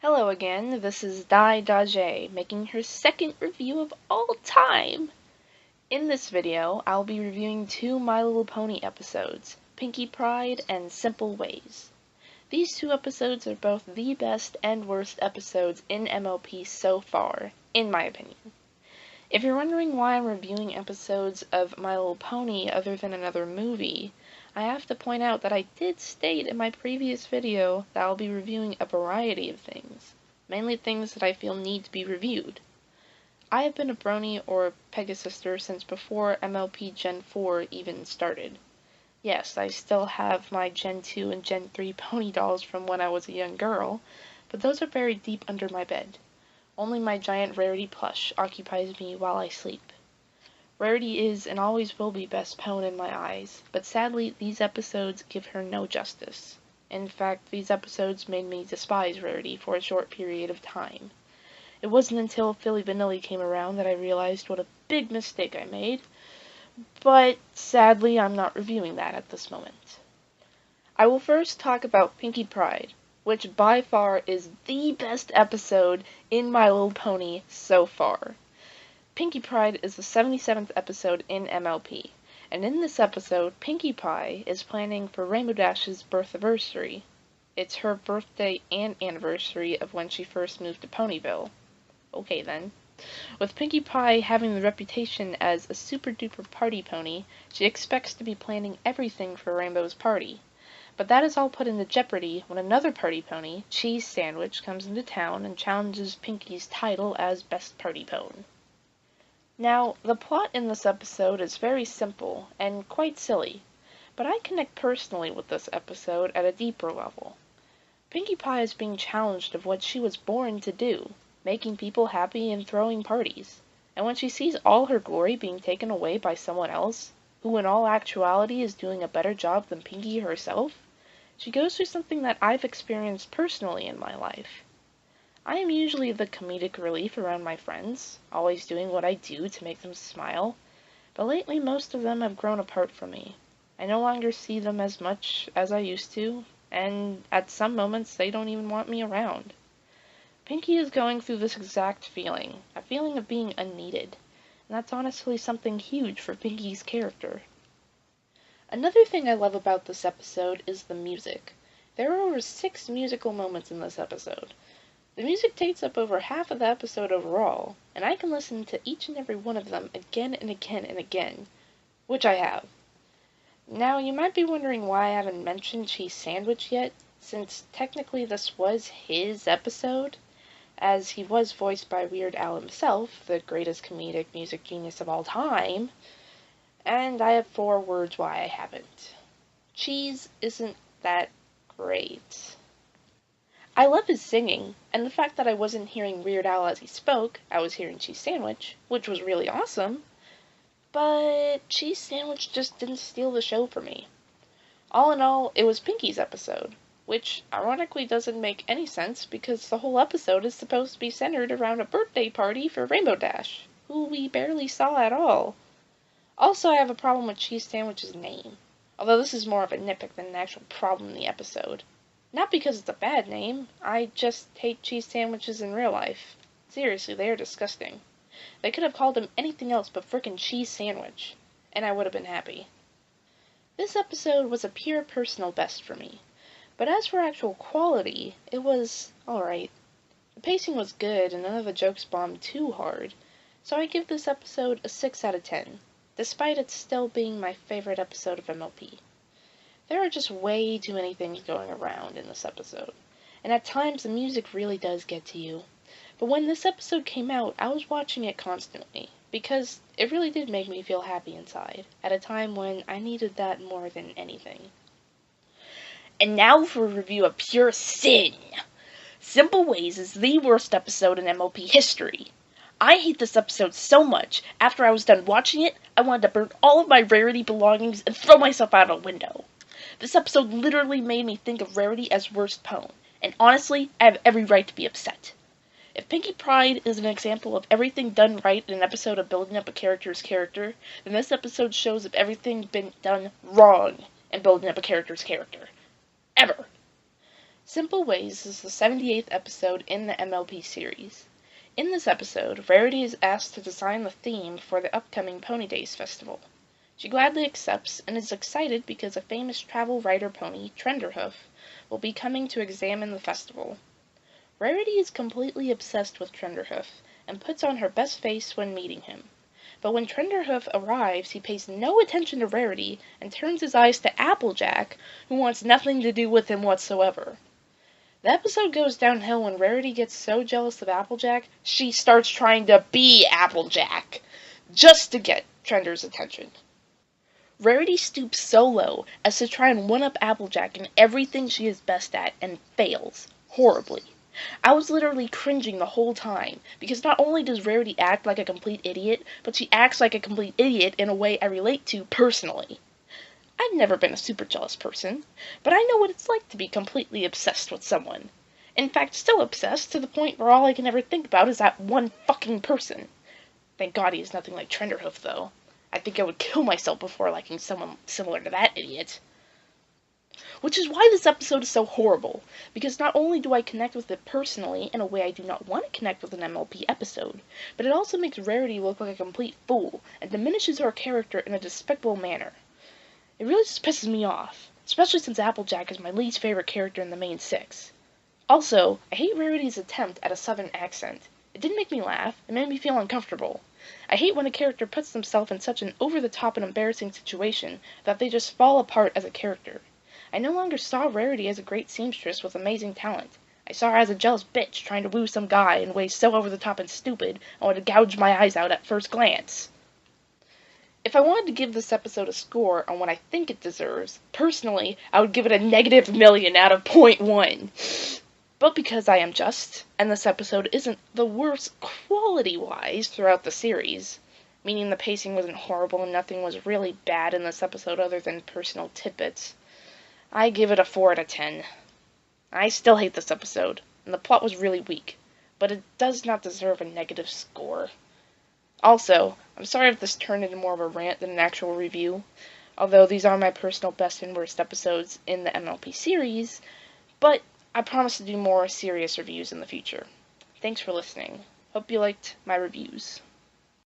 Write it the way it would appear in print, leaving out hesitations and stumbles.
Hello again, this is Dai Dajé, making her second review of all time! In this video, I'll be reviewing two My Little Pony episodes, Pinkie Pride and Simple Ways. These two episodes are both the best and worst episodes in MLP so far, in my opinion. If you're wondering why I'm reviewing episodes of My Little Pony other than another movie, I have to point out that I did state in my previous video that I'll be reviewing a variety of things, mainly things that I feel need to be reviewed. I have been a brony or Pegasister since before MLP Gen 4 even started. Yes, I still have my Gen 2 and Gen 3 pony dolls from when I was a young girl, but those are buried deep under my bed. Only my giant Rarity plush occupies me while I sleep. Rarity is and always will be best pwn in my eyes, but sadly these episodes give her no justice. In fact, these episodes made me despise Rarity for a short period of time. It wasn't until Philly Vanilli came around that I realized what a big mistake I made, but sadly I'm not reviewing that at this moment. I will first talk about Pinkie Pride, which by far is the best episode in My Little Pony so far. Pinkie Pride is the 77th episode in MLP, and in this episode, Pinkie Pie is planning for Rainbow Dash's birth-anniversary. It's her birthday and anniversary of when she first moved to Ponyville. Okay then. With Pinkie Pie having the reputation as a super-duper party pony, she expects to be planning everything for Rainbow's party. But that is all put into jeopardy when another party pony, Cheese Sandwich, comes into town and challenges Pinkie's title as Best Party Pone. Now, the plot in this episode is very simple and quite silly, but I connect personally with this episode at a deeper level. Pinkie Pie is being challenged of what she was born to do, making people happy and throwing parties, and when she sees all her glory being taken away by someone else, who in all actuality is doing a better job than Pinkie herself, she goes through something that I've experienced personally in my life. I am usually the comedic relief around my friends, always doing what I do to make them smile, but lately most of them have grown apart from me. I no longer see them as much as I used to, and at some moments they don't even want me around. Pinkie is going through this exact feeling, a feeling of being unneeded, and that's honestly something huge for Pinkie's character. Another thing I love about this episode is the music. There are over 6 musical moments in this episode. The music takes up over half of the episode overall, and I can listen to each and every one of them again and again and again, which I have. Now, you might be wondering why I haven't mentioned Cheese Sandwich yet, since technically this was his episode, as he was voiced by Weird Al himself, the greatest comedic music genius of all time, and I have 4 words why I haven't. Cheese isn't that great. I love his singing, and the fact that I wasn't hearing Weird Al as he spoke, I was hearing Cheese Sandwich, which was really awesome, but Cheese Sandwich just didn't steal the show for me. All in all, it was Pinkie's episode, which ironically doesn't make any sense because the whole episode is supposed to be centered around a birthday party for Rainbow Dash, who we barely saw at all. Also, I have a problem with Cheese Sandwich's name, although this is more of a nitpick than an actual problem in the episode. Not because it's a bad name, I just hate cheese sandwiches in real life. Seriously, they are disgusting. They could have called him anything else but frickin' Cheese Sandwich, and I would have been happy. This episode was a pure personal best for me, but as for actual quality, it was alright. The pacing was good and none of the jokes bombed too hard, so I give this episode a 6 out of 10, despite it still being my favorite episode of MLP. There are just way too many things going around in this episode, and at times the music really does get to you. But when this episode came out, I was watching it constantly, because it really did make me feel happy inside, at a time when I needed that more than anything. And now for a review of Pure Sin. Simple Ways is the worst episode in MLP history. I hate this episode so much, after I was done watching it, I wanted to burn all of my Rarity belongings and throw myself out a window. This episode literally made me think of Rarity as worst pwn, and honestly, I have every right to be upset. If Pinkie Pride is an example of everything done right in an episode of building up a character's character, then this episode shows if everything been done wrong in building up a character's character. Ever. Simple Ways is the 78th episode in the MLP series. In this episode, Rarity is asked to design the theme for the upcoming Pony Days festival. She gladly accepts and is excited because a famous travel rider pony, Trenderhoof, will be coming to examine the festival. Rarity is completely obsessed with Trenderhoof and puts on her best face when meeting him. But when Trenderhoof arrives, he pays no attention to Rarity and turns his eyes to Applejack, who wants nothing to do with him whatsoever. The episode goes downhill when Rarity gets so jealous of Applejack, she starts trying to be Applejack, just to get Trender's attention. Rarity stoops so low as to try and one-up Applejack in everything she is best at, and fails, horribly. I was literally cringing the whole time, because not only does Rarity act like a complete idiot, but she acts like a complete idiot in a way I relate to personally. I've never been a super jealous person, but I know what it's like to be completely obsessed with someone. In fact, still obsessed to the point where all I can ever think about is that one fucking person. Thank God he is nothing like Trenderhoof, though. I think I would kill myself before liking someone similar to that idiot. Which is why this episode is so horrible, because not only do I connect with it personally in a way I do not want to connect with an MLP episode, but it also makes Rarity look like a complete fool, and diminishes her character in a despicable manner. It really just pisses me off, especially since Applejack is my least favorite character in the main six. Also, I hate Rarity's attempt at a southern accent. It didn't make me laugh, it made me feel uncomfortable. I hate when a character puts themselves in such an over-the-top and embarrassing situation that they just fall apart as a character. I no longer saw Rarity as a great seamstress with amazing talent. I saw her as a jealous bitch trying to woo some guy in ways so over-the-top and stupid I would gouge my eyes out at first glance. If I wanted to give this episode a score on what I think it deserves, personally, I would give it a -1,000,000 out of 0.1. But because I am just, and this episode isn't the worst quality-wise throughout the series, meaning the pacing wasn't horrible and nothing was really bad in this episode other than personal tidbits, I give it a 4 out of 10. I still hate this episode, and the plot was really weak, but it does not deserve a negative score. Also, I'm sorry if this turned into more of a rant than an actual review, although these are my personal best and worst episodes in the MLP series, but I promise to do more serious reviews in the future. Thanks for listening. Hope you liked my reviews.